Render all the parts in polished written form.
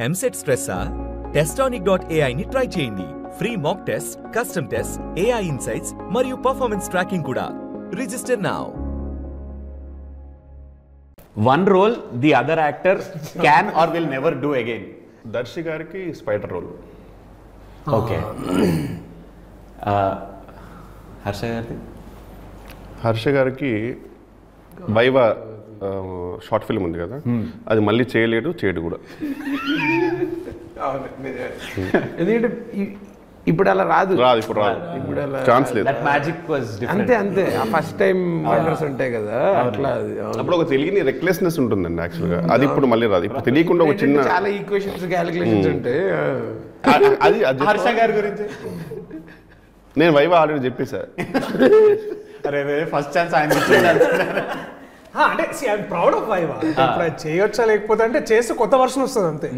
EAMCET స్ట్రెస్సా? Testonic.ai ని try చేయండి. Free mock test, custom test, AI insights మరియు పర్ఫార్మెన్స్ ట్రాకింగ్ కూడా. Register now. One role the other actor can or will never do again. Darshi గారికి spider role. Okay. Harsha గారి? హర్ష గారికి viva short film ఉంది కదా, అది మళ్ళీ చేయలేడు, చేయడు కూడా. ఎందుకంటే ఇప్పుడు అలా రాదు, ఇప్పుడు ఛాన్స్ లేదు. That magic was different. అంతే ఆ ఫస్ట్ టైం వండర్స్ ఉంటాయి కదా, అట్లా అప్పుడు ఒక తెలియని రెక్లెస్నెస్ ఉంటుందండి యాక్చువల్గా. అది ఇప్పుడు మళ్ళీ రాదు. ఇప్పుడు తెలియకుండా ఒక చిన్న చాలా ఈక్వేషన్స్ క్యాలిక్యులేషన్స్ ఉంటాయి. అది హర్ష గారి గురించి నేను వైవా ఆల్రెడీ చెప్పేసా. అరే ఫస్ట్ ఛాన్స్ ఆయన అంటే ఐఎమ్ ప్రౌడ్ ఆఫ్ వైవా. ఇప్పుడు అది చేయొచ్చా లేకపోతే అంటే చేస్తే కొత్త వర్షన్ వస్తుంది అంతే.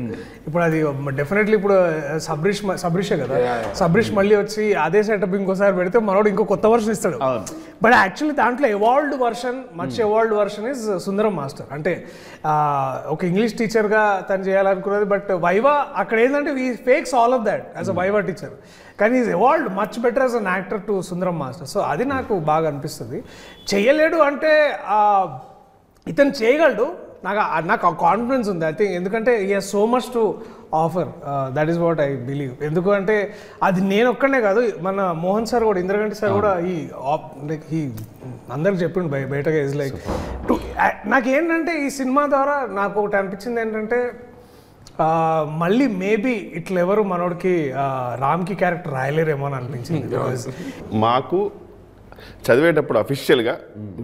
ఇప్పుడు అది డెఫినెట్లీ ఇప్పుడు సబ్రిషే కదా, సబ్రిష్ మళ్ళీ వచ్చి అదే సెటప్ ఇంకోసారి పెడితే మనోడు ఇంకో కొత్త వర్షన్ ఇస్తాడు. బట్ యాక్చువల్లీ దాంట్లో evolved version, much evolved version is Sundaram master. అంటే ఒక ఇంగ్లీష్ టీచర్గా తను చేయాలనుకున్నది, బట్ వైవా అక్కడ ఏంటంటే we fakes all of that as a Viva teacher, కానీ is evolved much better as an actor to Sundaram master. So అది నాకు బాగా అనిపిస్తుంది. చేయలేడు అంటే ఇతను చేయగలడు, నాకు కాన్ఫిడెన్స్ ఉంది. ఐ థింక్ ఎందుకంటే ఈ has so much to offer. That is what I believe. ఎందుకంటే అది నేను ఒక్కనే కాదు, మన మోహన్ సార్ కూడా, ఇంద్రగంటి సార్ కూడా ఈ అందరికి చెప్పిండు బయటగా. ఇస్ లైక్ నాకేంటంటే ఈ సినిమా ద్వారా నాకు ఒకటి అనిపించింది ఏంటంటే, మళ్ళీ మేబీ ఇట్లా ఎవరు మనోడికి రామ్కి క్యారెక్టర్ రాయలేరేమో అని అనిపించింది. మాకు చదివేటప్పుడు అఫీషియల్గా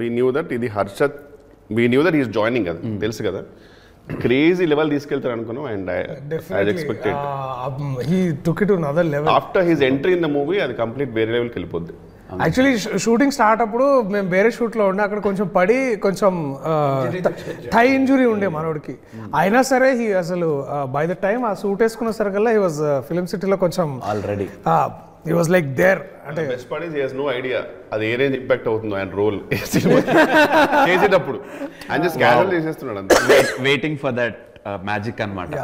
వీ న్యూ దట్ ఇది Harshad, we knew that is joining కదా, తెలుసు కదా, క్రేజీ లెవెల్ తీసుకెళ్తారు అనుకున్నాం. And I expected he took it to another level. After his entry in the movie అది కంప్లీట్ వేరే లెవెల్కి వెళ్ళిపోద్ది. యాక్చువల్లీ షూటింగ్ స్టార్ట్ అప్పుడు మేము వేరే షూట్లో ఉండే, అక్కడ కొంచెం పడి కొంచెం థై ఇంజురీ ఉండే మనోడికి. అయినా సరే హీ అసలు బై ద టైమ్ ఆ సూట్ వేసుకున్న సరికల్లా హీ వాజ్ ఫిలిం సిటీలో కొంచెం already he was like there. అంటే best part is he has no idea అది ఏ రేంజ్ ఇంపాక్ట్ అవుతుందో ఆయన రోల్ చేసేటప్పుడు. ఆయన జస్ట్ క్యాజువల్ చేసేస్తున్నాడు అంతే, వెయిటింగ్ ఫర్ దట్ మ్యాజిక్ అన్నమాట.